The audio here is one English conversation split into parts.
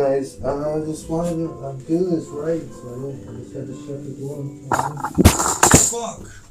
guys. I just wanted to do this right, so I just had to shut the door. Fuck!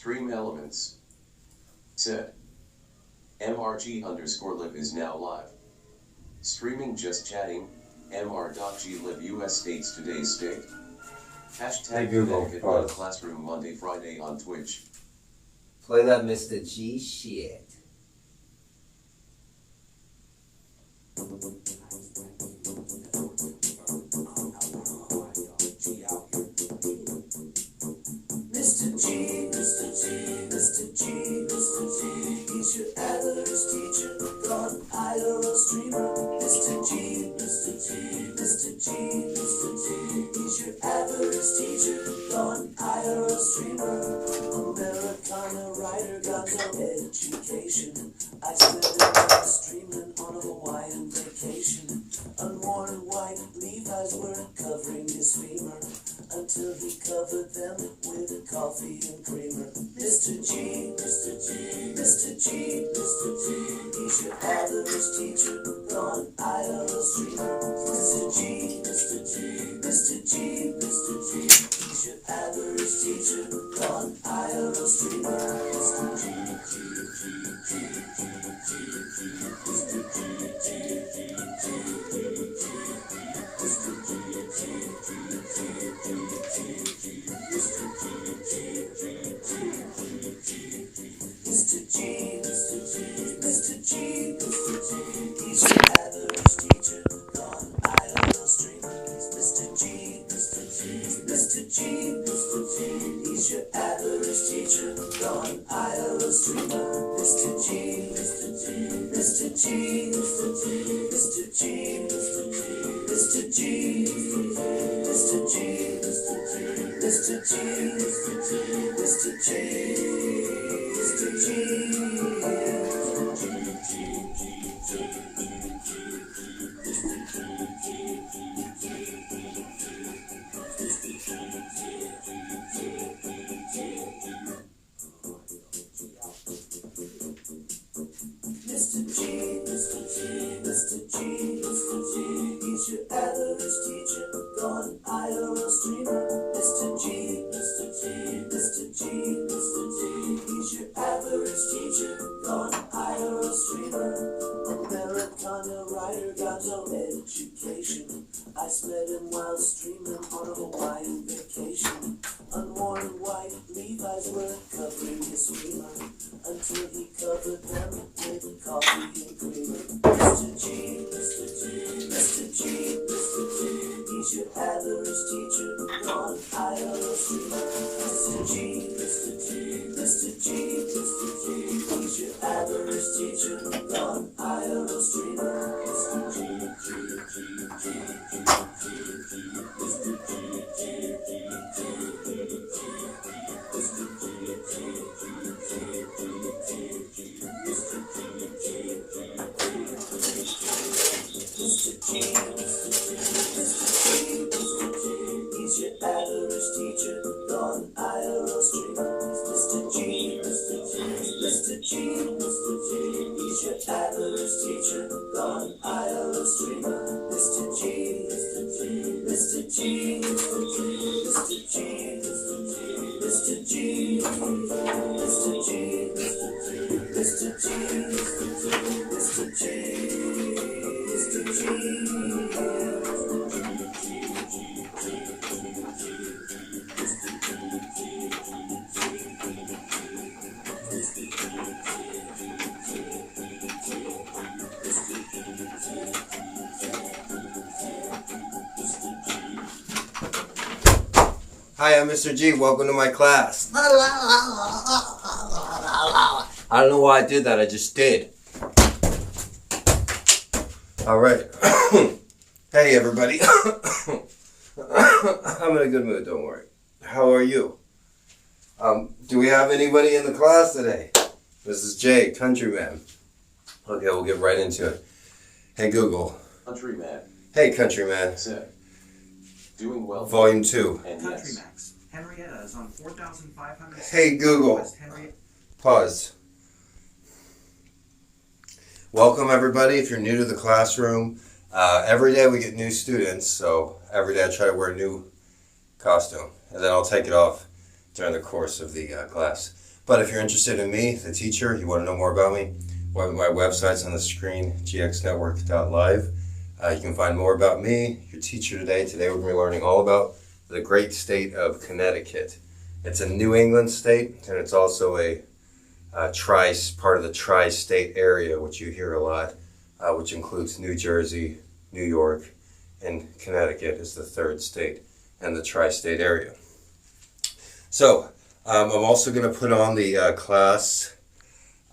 Stream elements. Set. MRG_live is now live. Streaming just chatting. MR.G live US states today's state. Hashtag Connecticut Run Classroom Monday Friday on Twitch. Play that Mr.G shit. Mr.G, Mr.G, Mr.G, Mr.G, he's your average teacher, gone IRL streamer. Mr.G, Mr.G, Mr.G, Mr.G, he's your average teacher, gone IRL streamer. Americana writer, got no education. I spent a night streaming on a Hawaiian vacation. Unworn white Levi's were covering his femur, until he covered them with coffee and creamer. Mr. G, Mr. G, Mr. G, Mr. G, he's your average teacher, gone IRL streamer. Mr. G, Mr. G, Mr. G, Mr. G, he's your average teacher, gone IRL streamer. Mr. G, G, G, G, G, G, G, Mr. G, G, G, G, G, G, Mr. G, G, G, G, G, Mr. G, G, G, G, Mr. G, Mr. G, Mr. G, Mr. G, he's your average teacher, gone IRL streamer. Mr. G, Mr. G, Mr. G, Mr. G, he's your average teacher, gone IRL streamer. Mr. G, Mr. G, Mr. G, Mr. G, Mr. G, Mr. G, Mr. G, Mr. G, Mr. G, Mr. G, Mr. G, Mr. G, Mr. G, eyes were covering his sweeter until he covered them with coffee and creamer. Mr. G, Mr. G, Mr. G, Mr. G, he's your average teacher on IRL streamer. Mr. G, Mr. G, Mr. G, Mr. G, he's your average teacher on IRL streamer. Mr. G, G, G, G, G, G, Mr. G, G, G, G, Mr. G, he's your average teacher on IRL streamer. Mr. G, Mr. G, Mr. G, Mr. G, he's your average teacher on IRL streamer. Mr. G, Mr. G, Mr. G, Mr. G, Mr. G, Mr. G, Mr. G, Mr. G, Mr. G, Mr. G, Mr. G. Hi, I'm Mr. G. Welcome to my class. I don't know why I did that. I just did. All right. Hey, everybody. I'm in a good mood. Don't worry. How are you? Do we have anybody in the class today? Mrs. J, Countryman. Okay, we'll get right into it. Hey, Google. Countryman. Hey, Countryman. Say. Doing well. Volume 2. And yes. Max. Henrietta is on 4,500. Hey, Google. Pause. Welcome, everybody. If you're new to the classroom, every day we get new students, so every day I try to wear a new costume, and then I'll take it off during the course of the class. But if you're interested in me, the teacher, you want to know more about me, well, my website's on the screen, gxnetwork.live. You can find more about me, your teacher today. Today we're going to be learning all about the great state of Connecticut. It's a New England state, and it's also a part of the tri-state area, which you hear a lot, which includes New Jersey, New York, and Connecticut is the third state in the tri-state area. So, I'm also going to put on the class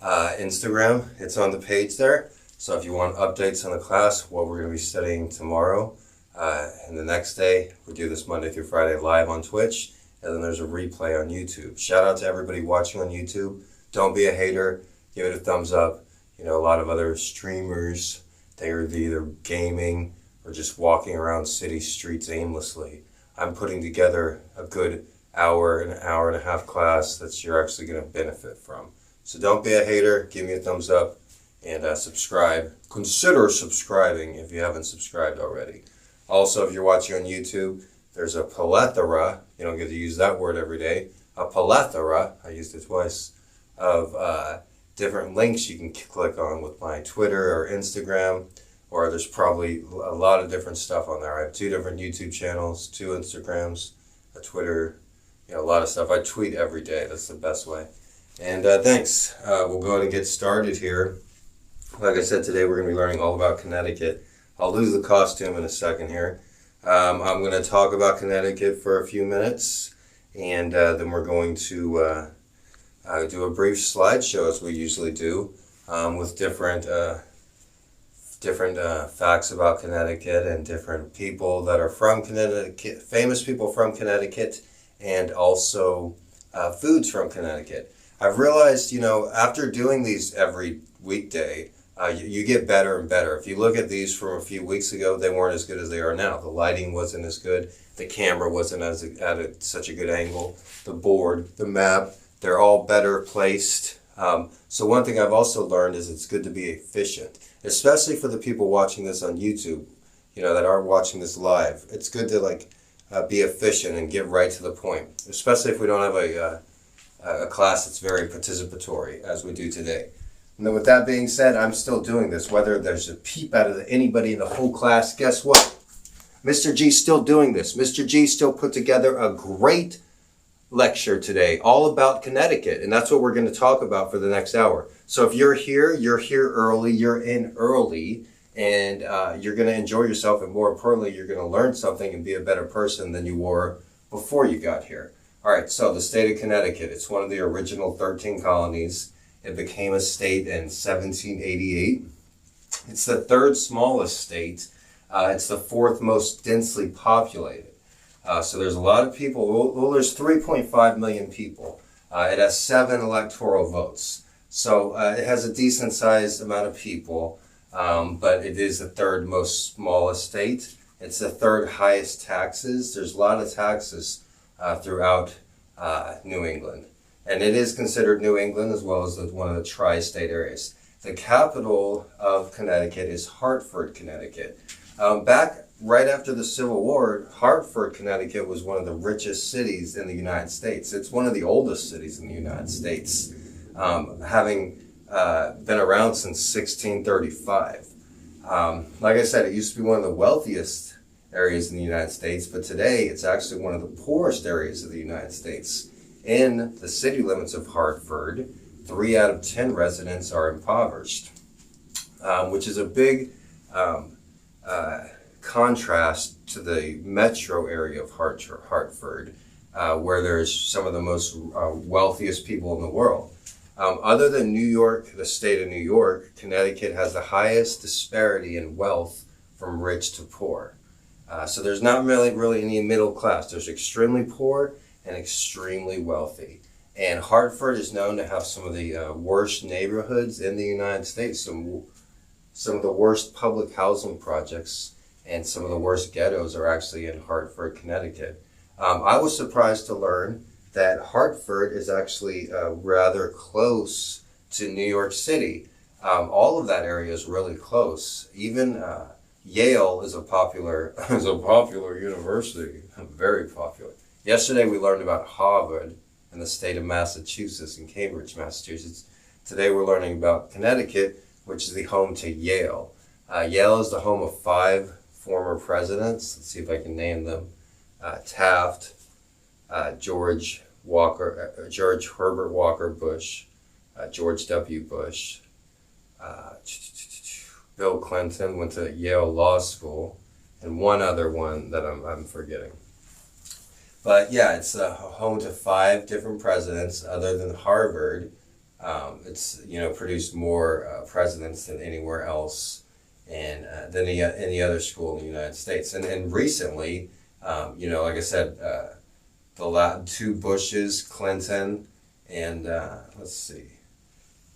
Instagram. It's on the page there. So if you want updates on the class, what we're going to be studying tomorrow, and the next day, we do this Monday through Friday live on Twitch, and then there's a replay on YouTube. Shout out to everybody watching on YouTube. Don't be a hater. Give it a thumbs up. You know, a lot of other streamers, they are either gaming or just walking around city streets aimlessly. I'm putting together a good hour and a half class that you're actually going to benefit from. So don't be a hater. Give me a thumbs up. And subscribe. Consider subscribing if you haven't subscribed already. Also, if you're watching on YouTube, there's a plethora, you don't get to use that word every day, a plethora, I used it twice, of different links you can click on with my Twitter or Instagram, or there's probably a lot of different stuff on there. I have 2 different YouTube channels, 2 Instagrams, a Twitter, you know, a lot of stuff. I tweet every day. That's the best way. And thanks. We'll go ahead and get started here. Like I said, today we're going to be learning all about Connecticut. I'll lose the costume in a second here. I'm going to talk about Connecticut for a few minutes, and then we're going to do a brief slideshow as we usually do, with different facts about Connecticut and different people that are from Connecticut, famous people from Connecticut, and also foods from Connecticut. I've realized, you know, after doing these every weekday, you get better and better. If you look at these from a few weeks ago, they weren't as good as they are now. The lighting wasn't as good. The camera wasn't at such a good angle. The board, the map, they're all better placed. So one thing I've also learned is it's good to be efficient, especially for the people watching this on YouTube, you know, that aren't watching this live. It's good to be efficient and get right to the point, especially if we don't have a class that's very participatory as we do today. And then with that being said, I'm still doing this. Whether there's a peep out of anybody in the whole class, guess what? Mr. G's still doing this. Mr. G still put together a great lecture today, all about Connecticut, and that's what we're going to talk about for the next hour. So if you're here early, you're in early, and you're going to enjoy yourself, and more importantly, you're going to learn something and be a better person than you were before you got here. All right, so the state of Connecticut, it's one of the original 13 colonies. It became a state in 1788. It's the third smallest state. It's the fourth most densely populated. So there's a lot of people. Well, there's 3.5 million people. It has 7 electoral votes. So it has a decent sized amount of people, but it is the third most smallest state. It's the third highest taxes. There's a lot of taxes throughout New England. And it is considered New England as well as one of the tri-state areas. The capital of Connecticut is Hartford, Connecticut. Back right after the Civil War, Hartford, Connecticut was one of the richest cities in the United States. It's one of the oldest cities in the United States, having been around since 1635. Like I said, it used to be one of the wealthiest areas in the United States, but today it's actually one of the poorest areas of the United States. In the city limits of Hartford, 3 out of 10 residents are impoverished, which is a big contrast to the metro area of Hartford, where there's some of the most wealthiest people in the world. Other than New York, the state of New York, Connecticut has the highest disparity in wealth from rich to poor. So there's not really any middle class. There's extremely poor and extremely wealthy. And Hartford is known to have some of the worst neighborhoods in the United States, some of the worst public housing projects, and some of the worst ghettos are actually in Hartford, Connecticut. I was surprised to learn that Hartford is actually rather close to New York City. All of that area is really close. Even Yale is a popular university, very popular. Yesterday we learned about Harvard in the state of Massachusetts, in Cambridge, Massachusetts. Today we're learning about Connecticut, which is the home to Yale. Yale is the home of 5 former presidents. Let's see if I can name them. Taft, George Herbert Walker Bush, George W. Bush, Bill Clinton went to Yale Law School, and one other one that I'm forgetting. But yeah, it's home to 5 different presidents other than Harvard. It's produced more presidents than anywhere else, and than any other school in the United States. And recently, like I said, the 2 Bushes, Clinton, and let's see.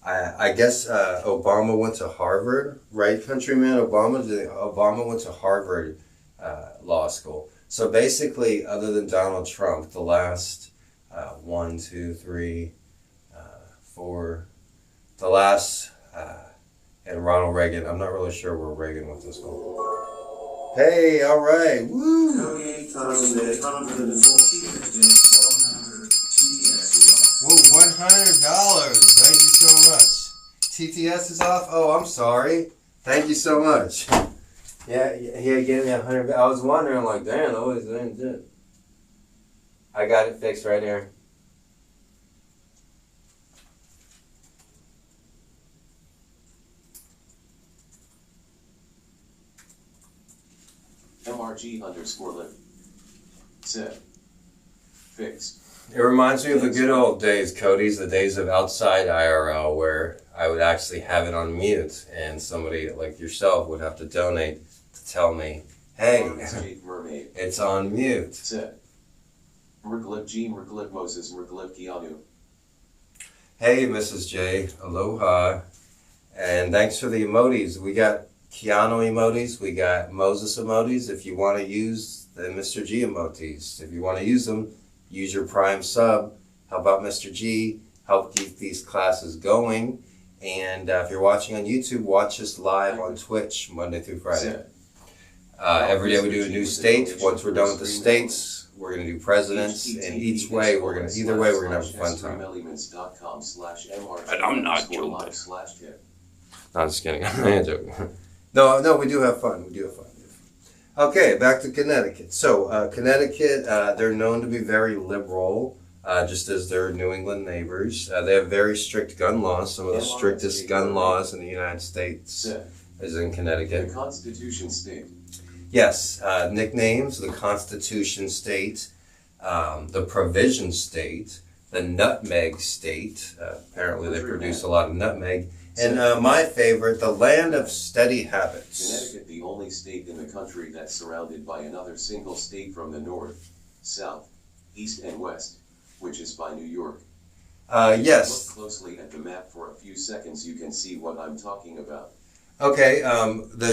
I guess Obama went to Harvard, right, countryman? Obama went to Harvard Law School. So basically, other than Donald Trump, the last 1, 2, 3, 4, the last, and Ronald Reagan, I'm not really sure where Reagan went to school. Hey, all right, woo! Whoa, $100, thank you so much. TTS is off? Oh, I'm sorry. Thank you so much. Yeah, he gave me $100. I was wondering, like, damn, what is that? I got it fixed right here. MRG_live. Set. Fixed. It reminds me of the good old days, Cody's, the days of outside IRL, where I would actually have it on mute, and somebody like yourself would have to donate to tell me, hey, it's on mute. Set. Merglip G, Merglip Moses, Merglip Keanu. Hey, Mrs. J, aloha. And thanks for the emojis. We got Keanu emojis, we got Moses emojis. If you want to use the Mr. G emojis, if you want to use them, use your Prime sub. Help out Mr. G, help keep these classes going. And if you're watching on YouTube, watch us live on Twitch Monday through Friday. Every day we do a new state. Once we're done with the states, we're going to do presidents. And either way, we're going to have a fun time. And I'm not joking. No, I'm just kidding. I ain't joking. No, we do have fun. Okay, back to Connecticut. So, Connecticut, they're known to be very liberal. just as their New England neighbors. They have very strict gun laws. Some of the strictest gun laws in the United States is in Connecticut. The Constitution State. Yes, nicknames: the Constitution State, the Provision State, the Nutmeg State. Apparently, they produce a lot of nutmeg. And my favorite, the Land of Steady Habits. Connecticut, the only state in the country that's surrounded by another single state from the north, south, east, and west, which is by New York. Yes. Look closely at the map for a few seconds. You can see what I'm talking about. Okay,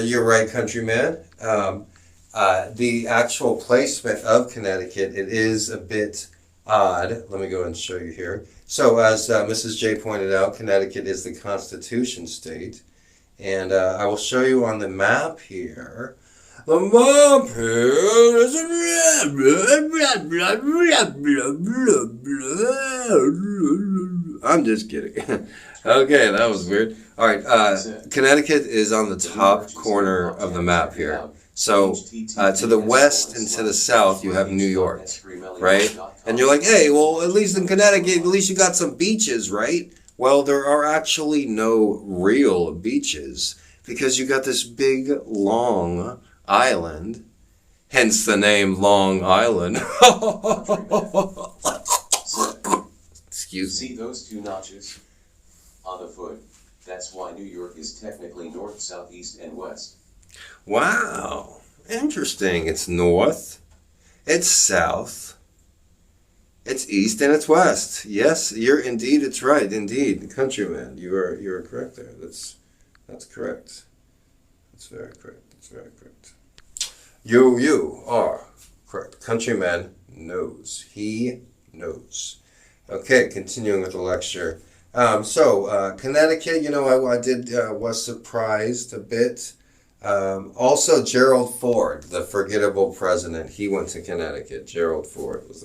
you're right, countryman. The actual placement of Connecticut, it is a bit odd. Let me go and show you here. So, as Mrs. J pointed out, Connecticut is the Constitution State. And I will show you on the map here. The map here is I'm just kidding. Okay, that was weird. All right, Connecticut is on the top corner of the map here. So to the west and to the south, you have New York, right? And you're like, hey, well, at least in Connecticut, at least you got some beaches, right? Well, there are actually no real beaches because you got this big, long island, hence the name Long Island. Excuse me. See those two notches on the foot? That's why New York is technically north, south, east, and west. Wow, interesting. It's north, it's south, it's east, and it's west. Yes, it's right. Indeed, countryman, you're correct there. That's correct. That's very correct. That's very correct. You are correct. Countryman knows. He knows. Okay, continuing with the lecture. Connecticut, I was surprised a bit. Also, Gerald Ford, the forgettable president, he went to Connecticut. Gerald Ford was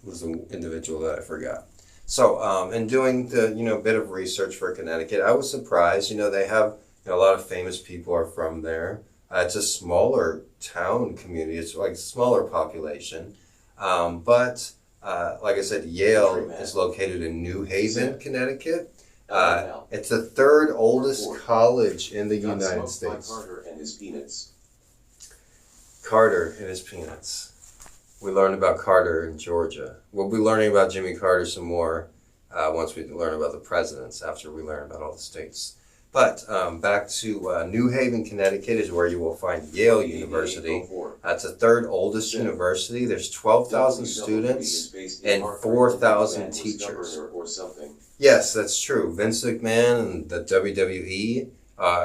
was an individual that I forgot. So, in doing the, bit of research for Connecticut, I was surprised. They have, a lot of famous people are from there. It's a smaller town community. It's like a smaller population. But like I said, Yale is located in New Haven, Connecticut. It's the third oldest college in the United States. Carter and his peanuts. Carter and his peanuts. We learned about Carter in Georgia. We'll be learning about Jimmy Carter some more once we learn about the presidents, after we learn about all the states. But back to New Haven, Connecticut is where you will find Yale University. It's the third oldest university. There's 12,000 students and 4,000 teachers. Yes, that's true. Vince McMahon and the WWE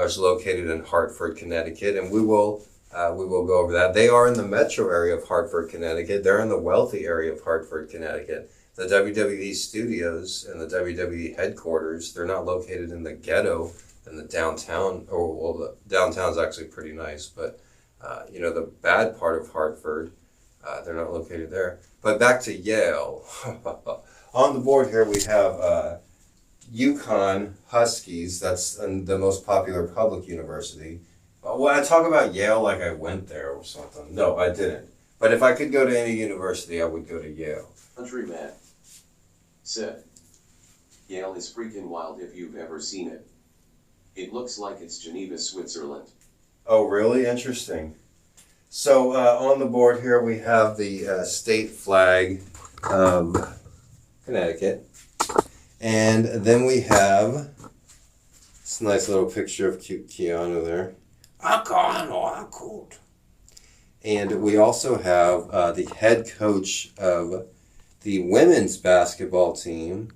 is located in Hartford, Connecticut, and we will go over that. They are in the metro area of Hartford, Connecticut. They're in the wealthy area of Hartford, Connecticut. The WWE studios and the WWE headquarters, they're not located in the ghetto in the downtown. The downtown's actually pretty nice, but the bad part of Hartford, they're not located there. But back to Yale. On the board here we have UConn Huskies. That's the most popular public university. When I talk about Yale like I went there or something, no, I didn't. But if I could go to any university, I would go to Yale. Countryman said, Yale is freaking wild if you've ever seen it. It looks like it's Geneva, Switzerland. Oh, really? Interesting. So on the board here we have the state flag of Connecticut. And then we have this nice little picture of cute Keanu there. And we also have the head coach of the women's basketball team.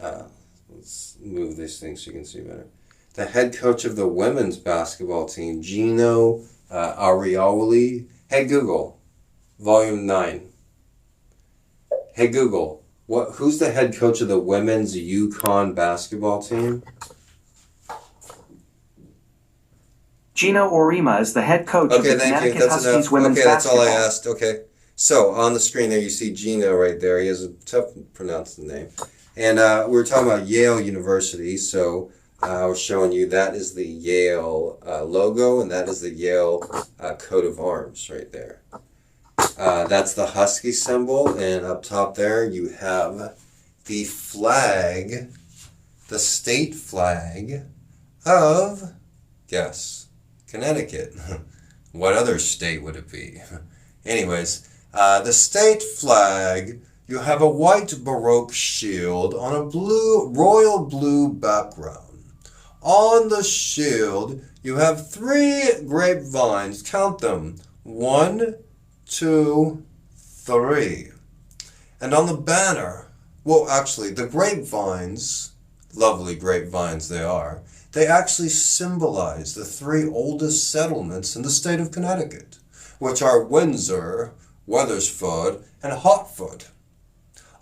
Let's move this thing so you can see better. The head coach of the women's basketball team, Gino Arioli. Hey Google, Volume 9. Hey Google, who's the head coach of the women's UConn basketball team? Gino Orima is the head coach of the Connecticut Huskies women's basketball. Okay, that's all I asked. Okay. So, on the screen there, you see Gino right there. He has a tough pronouncing name. And we were talking about Yale University, so I was showing you that is the Yale logo, and that is the Yale coat of arms right there. That's the husky symbol, and up top there you have the flag, the state flag of, guess, Connecticut. What other state would it be? Anyways, the state flag, you have a white Baroque shield on a royal blue background. On the shield, you have 3 grapevines. Count them. 1, 2, 3. And on the banner, well, actually, the grapevines, lovely grapevines they are, they actually symbolize the 3 oldest settlements in the state of Connecticut, which are Windsor, Weathersford, and Hartford,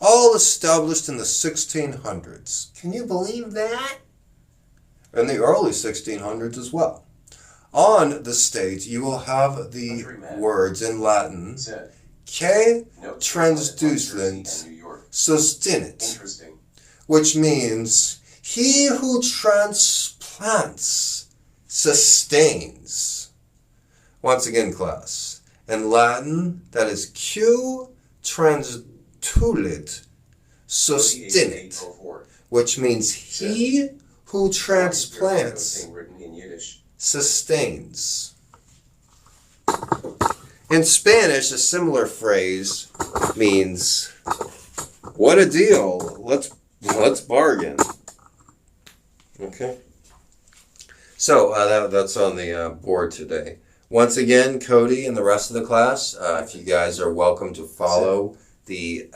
all established in the 1600s. Can you believe that? In the early 1600s as well. On the state, you will have the words in Latin, que transducent sustinit, which means he who transplants sustains. Once again, class, in Latin, that is Q transtulit sustinit, which means he who transplants sustains. In Spanish, a similar phrase means, what a deal, let's bargain. Okay. So that's on the board today. Once again, Cody and the rest of the class, if you guys are welcome to follow the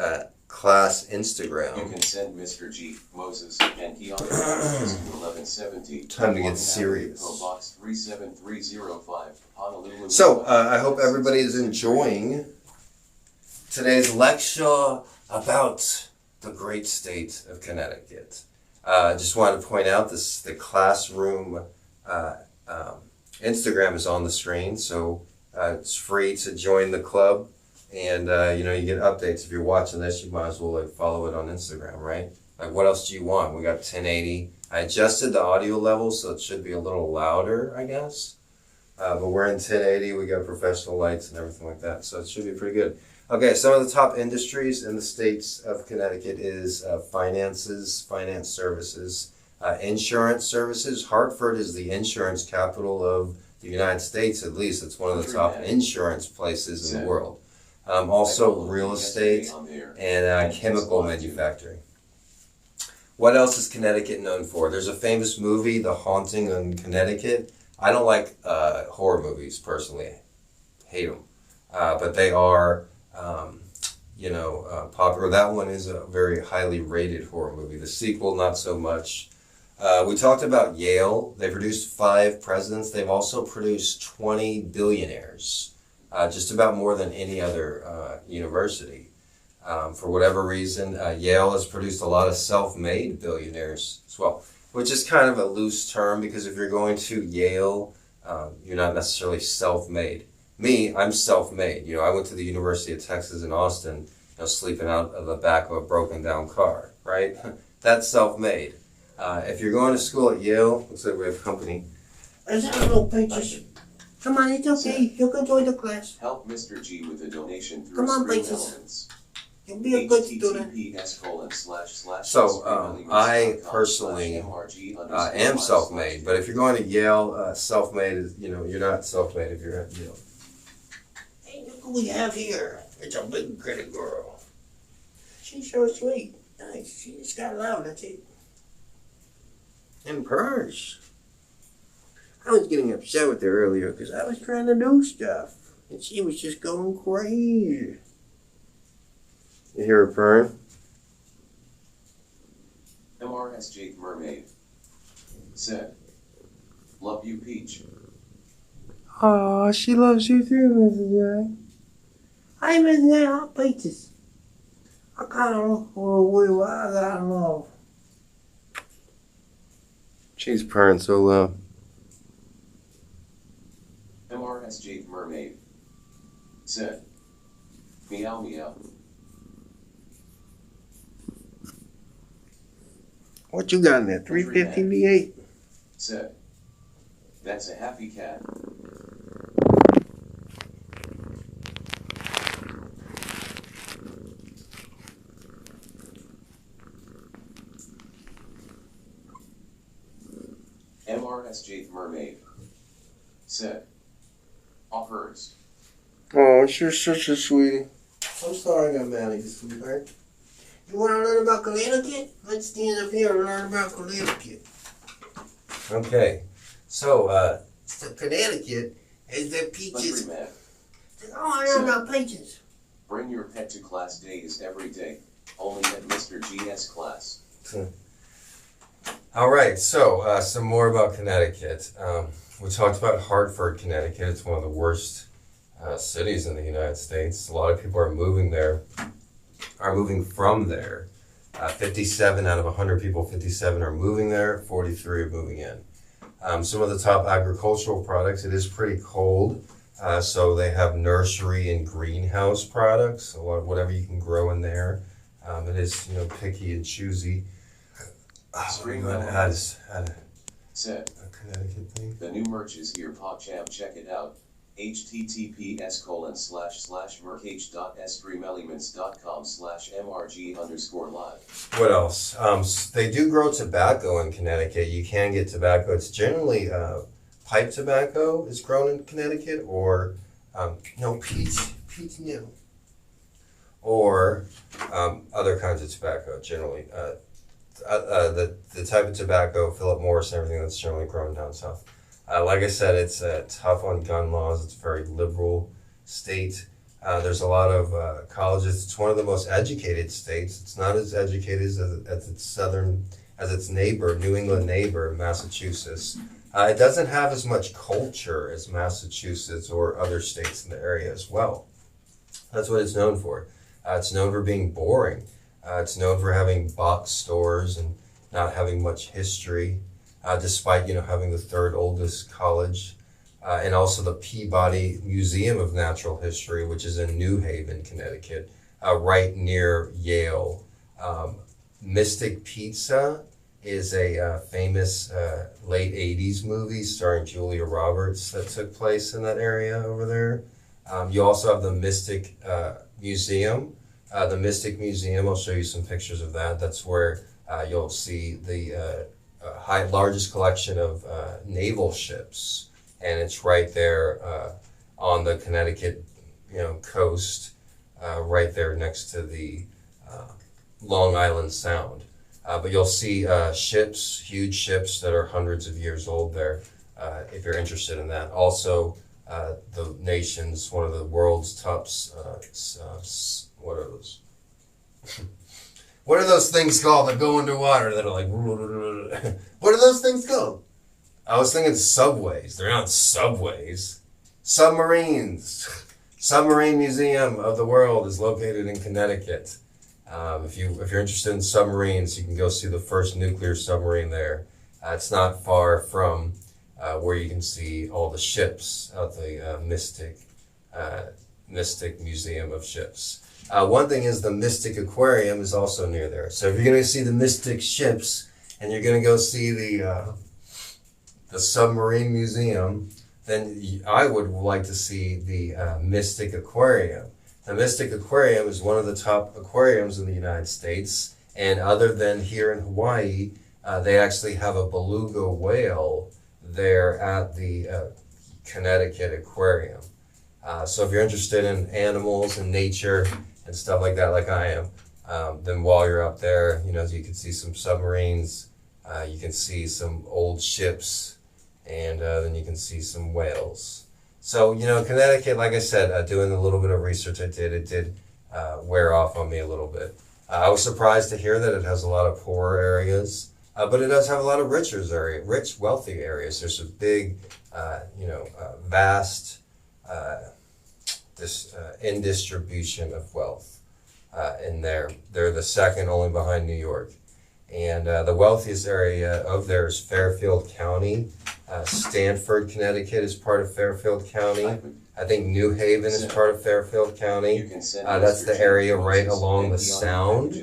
class Instagram. You can send Mr.G, Moses, and Keon to 1170. Time to get serious. Box 37305, Honolulu. So, I hope everybody is enjoying today's lecture about the great state of Connecticut. I just wanted to point out the classroom Instagram is on the screen, so it's free to join the club. And, you get updates. If you're watching this, you might as well follow it on Instagram, right? Like, what else do you want? We got 1080. I adjusted the audio level, so it should be a little louder, I guess. But we're in 1080. We got professional lights and everything like that, so it should be pretty good. Okay, some of the top industries in the states of Connecticut is finance services, insurance services. Hartford is the insurance capital of the United States, at least. It's one of the top insurance places in the world. Also real estate and chemical manufacturing. What else is Connecticut known for? There's a famous movie, The Haunting in Connecticut. I don't like horror movies, personally. Hate them. But they are, popular. That one is a very highly rated horror movie. The sequel, not so much. We talked about Yale. They produced 5 presidents. They've also produced 20 billionaires. Just about more than any other university. For whatever reason, Yale has produced a lot of self-made billionaires as well, which is kind of a loose term because if you're going to Yale, you're not necessarily self-made. Me, I'm self-made. I went to the University of Texas in Austin, sleeping out of the back of a broken down car, right? That's self-made. If you're going to school at Yale, looks like we have company. There's a little pictures. Come on, it's okay. You can join the class. Help Mr. G with a donation through Come on, Stream Princess. Elements. You'll be a good student. So, I personally am self-made, but if you're going to Yale, self-made is, you're not self-made if you're at Yale. Hey, look what we have here. It's a big pretty girl. She's so sweet. Nice. She just got love, that's it. And purse. I was getting upset with her earlier because I was trying to do stuff. And she was just going crazy. You hear her purring? MRS Jake Mermaid said, "Love you, Peach." Aw, she loves you too, Mrs. J. Hi, Mrs. J. Hot pizzas. I kind of look for a wee while, I don't know. She's purring so loud. MRS Jake Mermaid said, "Meow meow." What you got in there? 350 V8? Said, "That's a happy cat." MRSJ Mermaid. Said. Offers. Oh, you're such a sweetie. I'm sorry I got mad at you, sweetheart. You want to learn about Connecticut? Let's stand up here and learn about Connecticut. Okay, so, So Connecticut is the peaches. Countryman. Oh, I learned about peaches. Bring your pet to class days every day. Only at Mr. G's class. all right, so some more about Connecticut. We talked about Hartford, Connecticut. It's one of the worst cities in the United States. A lot of people are moving from there. 57 out of 100 people, 57 are moving there, 43 are moving in. Some of the top agricultural products, it is pretty cold, so they have nursery and greenhouse products, a lot of whatever you can grow in there. It is, picky and choosy. Spring I'm gonna add Said. a Connecticut thing. The new merch is here, PogChamp. Check it out. https://merch.sfreemelements.com/mrg_live. What else? They do grow tobacco in Connecticut. You can get tobacco. It's generally pipe tobacco is grown in Connecticut, or peat no, or other kinds of tobacco. Generally, the type of tobacco, Philip Morris, and everything that's generally grown down south. Like I said, it's tough on gun laws. It's a very liberal state. There's a lot of colleges. It's one of the most educated states. It's not as educated as its neighbor, New England neighbor, Massachusetts. It doesn't have as much culture as Massachusetts or other states in the area as well. That's what it's known for. It's known for being boring. It's known for having box stores and not having much history. Despite having the third oldest college, and also the Peabody Museum of Natural History, which is in New Haven, Connecticut, right near Yale. Mystic Pizza is a famous late 80s movie starring Julia Roberts that took place in that area over there. You also have the Mystic Museum. The Mystic Museum, I'll show you some pictures of that. That's where you'll see the largest collection of naval ships, and it's right there on the Connecticut, coast, right there next to the Long Island Sound. But you'll see ships, huge ships that are hundreds of years old there, if you're interested in that. Also, the nation's, one of the world's top, what are those? What are those things called that go underwater that are like, what are those things called? I was thinking subways. They're not subways. Submarines. Submarine Museum of the World is located in Connecticut. If you're interested in submarines, you can go see the first nuclear submarine there. It's not far from where you can see all the ships at the Mystic Museum of Ships. One thing is the Mystic Aquarium is also near there. So if you're going to see the Mystic ships and you're going to go see the Submarine Museum, then I would like to see the Mystic Aquarium. The Mystic Aquarium is one of the top aquariums in the United States, and other than here in Hawaii, they actually have a beluga whale there at the Connecticut Aquarium. So if you're interested in animals and nature and stuff like that, like I am, then while you're up there, you can see some submarines, you can see some old ships, and then you can see some whales. So, Connecticut, like I said, doing a little bit of research it did wear off on me a little bit. I was surprised to hear that it has a lot of poorer areas, but it does have a lot of rich, wealthy areas. There's a big, vast in distribution of wealth in there. They're the second only behind New York. And the wealthiest area of there is Fairfield County. Stanford, Connecticut is part of Fairfield County. I think New Haven is part of Fairfield County. That's the area right along the Sound,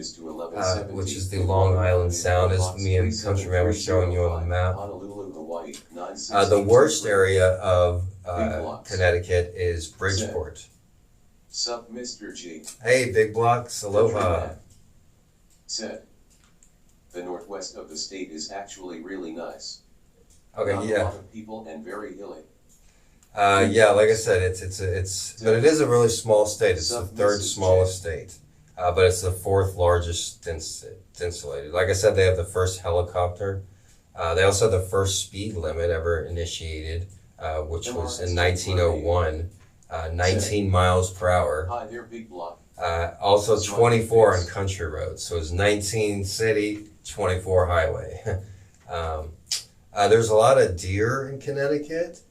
which is the Long Island Sound, as me and Countryman were showing you on the map. The worst area of Connecticut is Bridgeport. Sup, Mr.G. Hey, Big Blocks, aloha. Said. The northwest of the state is actually really nice. Okay, Not yeah. a lot of people and very hilly. Yeah, like I said, but it is a really small state. It's the third smallest state, but it's the fourth largest insulated. Like I said, they have the first helicopter. They also have the first speed limit ever initiated, which was in 1901, 19 miles per hour. Hi there, big block. Also 24 on country roads. So it's 19 city, 24 highway. There's a lot of deer in Connecticut.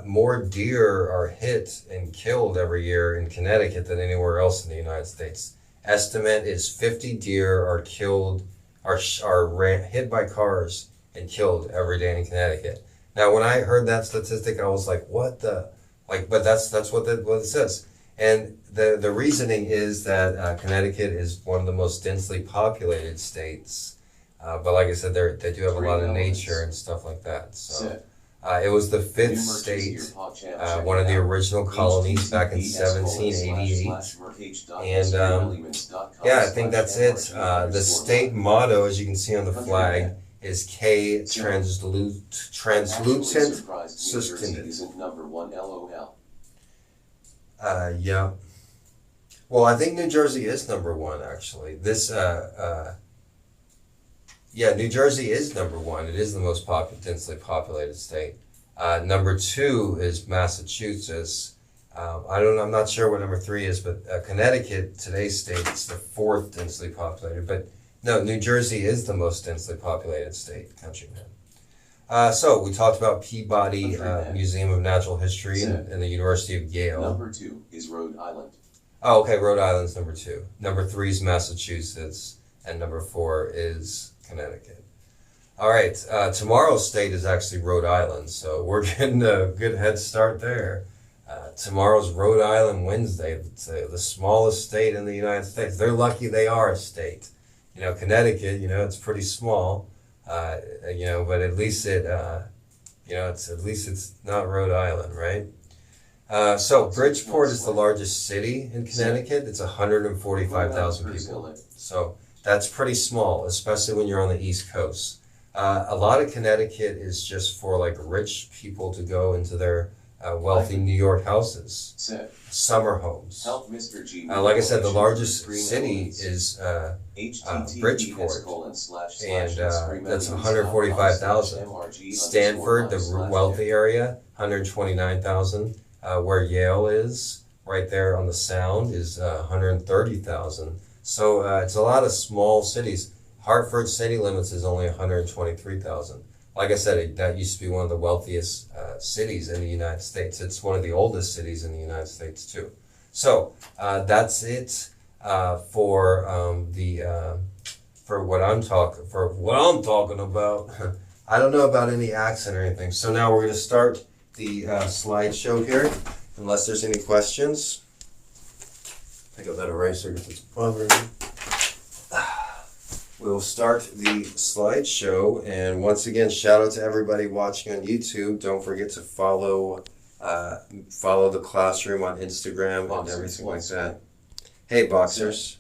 More deer are hit and killed every year in Connecticut than anywhere else in the United States. Estimate is 50 deer are killed, hit by cars and killed every day in Connecticut. Now, when I heard that statistic, I was like, "What the?" But that's what it says. And the reasoning is that Connecticut is one of the most densely populated states. But like I said, they do have a lot of nature and stuff like that. So. It was the fifth state, one of the original colonies back in 1788. And yeah, I think that's it. The state motto, as you can see on the flag, is K translucent sustenance. Number 1 LOL. Yeah. Well, I think New Jersey is number one, actually. Yeah, New Jersey is number one. It is the most densely populated state. Number two is Massachusetts. I'm not sure what number three is, but Connecticut, today's state, is the fourth densely populated. But no, New Jersey is the most densely populated state, countryman. So we talked about Peabody Museum of Natural History and the University of Yale. Number 2 is Rhode Island. Oh, okay, Rhode Island's number 2. Number 3 is Massachusetts, and number 4 is Connecticut. All right, tomorrow's state is actually Rhode Island, so we're getting a good head start there. Tomorrow's Rhode Island Wednesday. It's the smallest state in the United States. They're lucky they are a state. You know, Connecticut, it's pretty small, but at least it's not Rhode Island, right? So Bridgeport is the largest city in Connecticut. It's 145,000 people. So that's pretty small, especially when you're on the East Coast. A lot of Connecticut is just for like rich people to go into their wealthy New York houses, summer homes. Help Mr.G. Like I said, the largest city is Bridgeport, and that's 145,000. Stanford, the wealthy area, 129,000. Where Yale is, right there on the Sound, is 130,000. So it's a lot of small cities. Hartford city limits is only 123,000. Like I said, that used to be one of the wealthiest cities in the United States. It's one of the oldest cities in the United States too. So that's it for what I'm talking about. I don't know about any accent or anything. So now we're going to start the slideshow here, unless there's any questions. Pick up that eraser because it's bothering me. We'll start the slideshow, and once again, shout out to everybody watching on YouTube. Don't forget to follow the classroom on Instagram and everything like that. Hey, boxers.